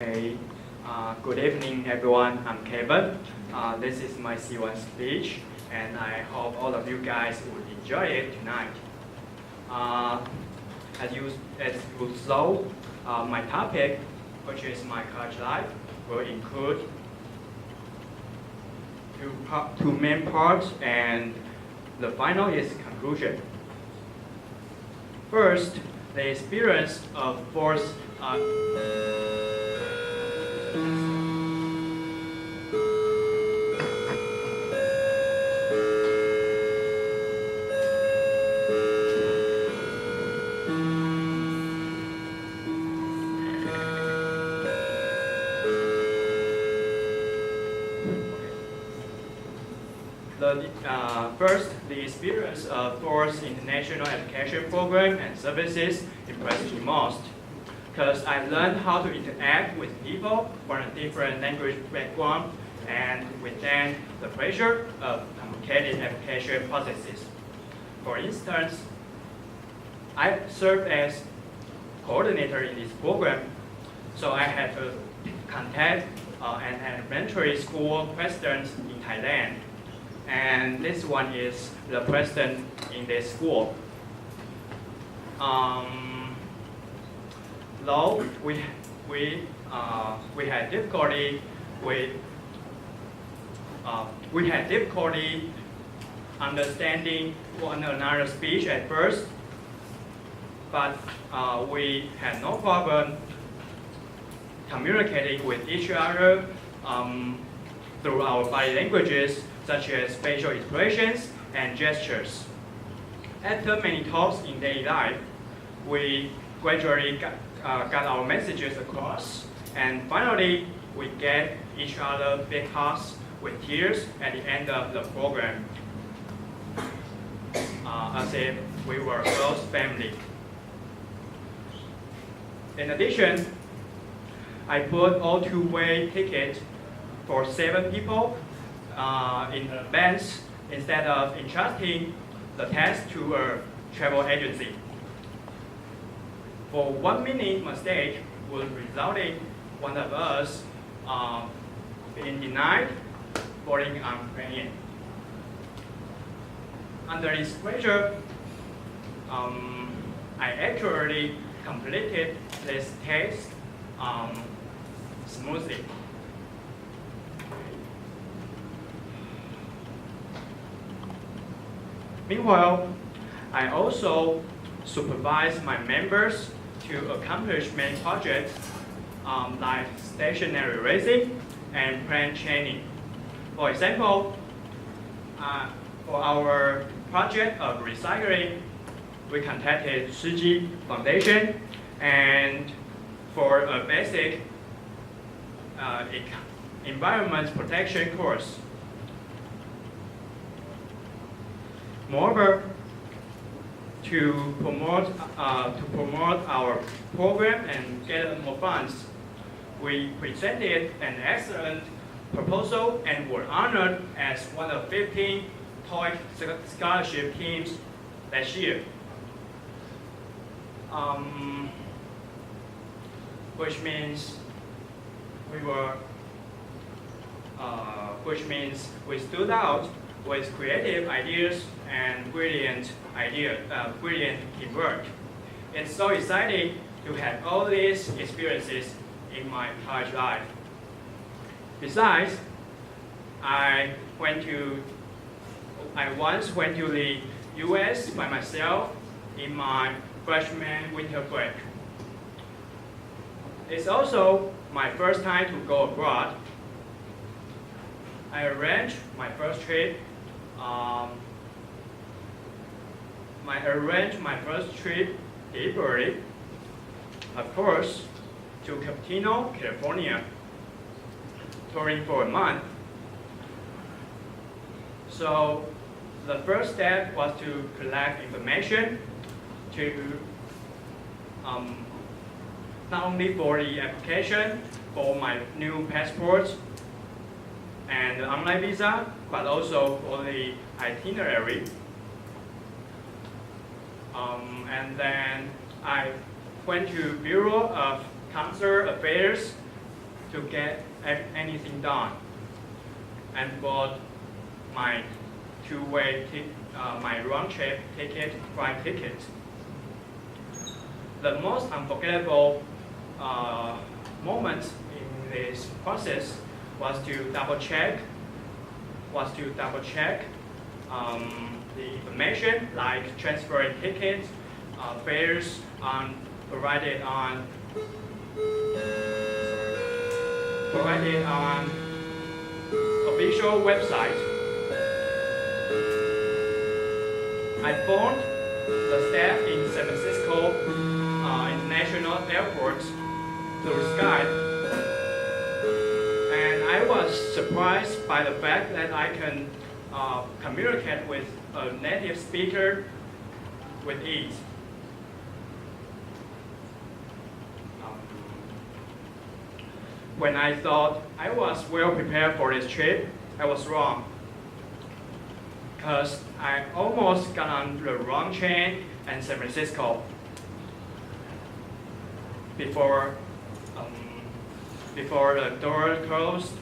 Okay, good evening, everyone. I'm Kevin. This is my C1 speech, and I hope all of you guys would enjoy it tonight. Uh, as you saw, my topic, which is my college life, will include two main parts, and the final is conclusion. First, the experience of forced First, the experience of Ford's International Education Program and Services impressed me most, because I learned how to interact with people from a different language background and withstand the pressure of complicated application processes. For instance, I served as coordinator in this program, so I had to contact an elementary school president in Thailand. And this one is the president in this school. Though we had difficulty understanding one another's speech at first, but we had no problem communicating with each other through our body languages, such as facial expressions and gestures. After many talks in daily life, we gradually got our messages across, and finally, we gave each other big hugs with tears at the end of the program, as if we were a close family. In addition, I put all two-way tickets for 7 people in advance instead of entrusting the test to a travel agency. For 1 minute mistake would result in one of us being denied boarding on plane. Under this pressure, I actually completed this test smoothly. Meanwhile, I also supervise my members to accomplish many projects like stationary racing and plant training. For example, for our project of recycling, we contacted Shiji Foundation, and for a basic environment protection course. Moreover, to promote our program and get more funds, we presented an excellent proposal and were honored as one of 15 TOEIC scholarship teams last year. Which means we stood out with creative ideas and brilliant teamwork. It's so exciting to have all these experiences in my college life. Besides, I once went to the US by myself in my freshman winter break. It's also my first time to go abroad. I arranged my first trip deliberately, of course, to Cupertino, California, touring for a month. So the first step was to collect information to not only for the application for my new passport and the online visa, but also for the itinerary. And then I went to Bureau of Consular Affairs to get anything done and bought my my round-trip ticket, flight ticket. The most unforgettable moment in this process was to double check the information like transferring tickets, fares provided on official website. I phoned the staff in San Francisco International Airport through Skype, and I was surprised by the fact that I can communicate with a native speaker with ease. When I thought I was well prepared for this trip, I was wrong, because I almost got on the wrong train in San Francisco before the door closed.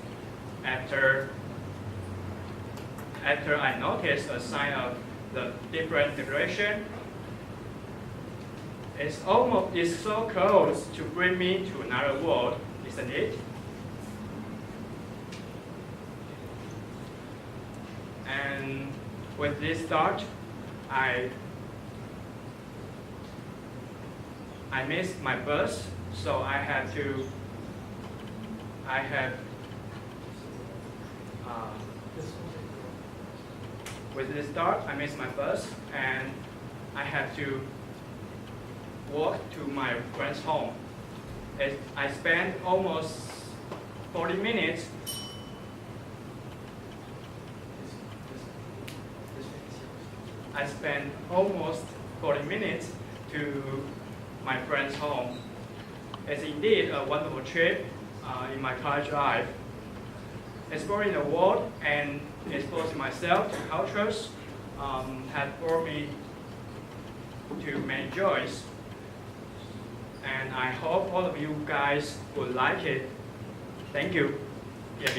After I noticed a sign of the different direction, it's so close to bring me to another world, isn't it? And with this thought, I missed my bus, so with this thought, I missed my bus, and I had to walk to my friend's home. I spent almost 40 minutes to my friend's home. It's indeed a wonderful trip in my college life. Exploring the world and exposing myself to cultures had brought me to many joys. And I hope all of you guys will like it. Thank you. Yeah,